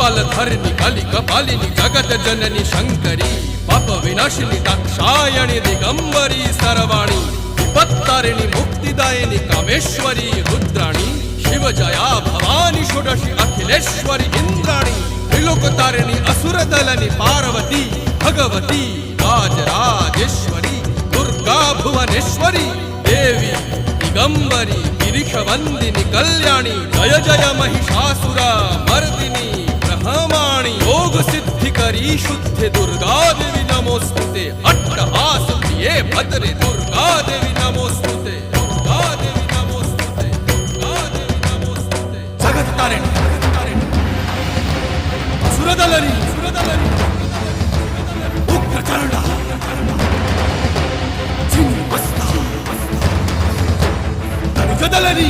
कपालधरिणि कलि कपालिनि जगत जननी शंकरी पाप विनाशिनी दाक्षायणी दिगंबरी सर्वाणी विपत्तारिणी मुक्तिदायिनी कामेश्वरी रुद्राणी शिव जया भवानी षोडशी अखिलेश्वरी इंद्राणी त्रिलोकतारिणी असुरदलनि पार्वती भगवती राजराजेश्वरी दुर्गा भुवनेश्वरी देवी दिगंबरी गिरिशवंदिनी कल्याणी जय जय महिषासुर मर्दिनी ब्रह्माणी योग सिद्धिकरी शुद्धि दुर्गा देवी नमोस्तुते अट्टहास प्रिये भद्रे दुर्गा देवी नमोस्तुते दुर्गा देवी नमोस्तुते दुर्गा देवी नमोस्तुते जगत तारिणी सुरदलनी उग्रचरणा चिन्मस्ता जदलनी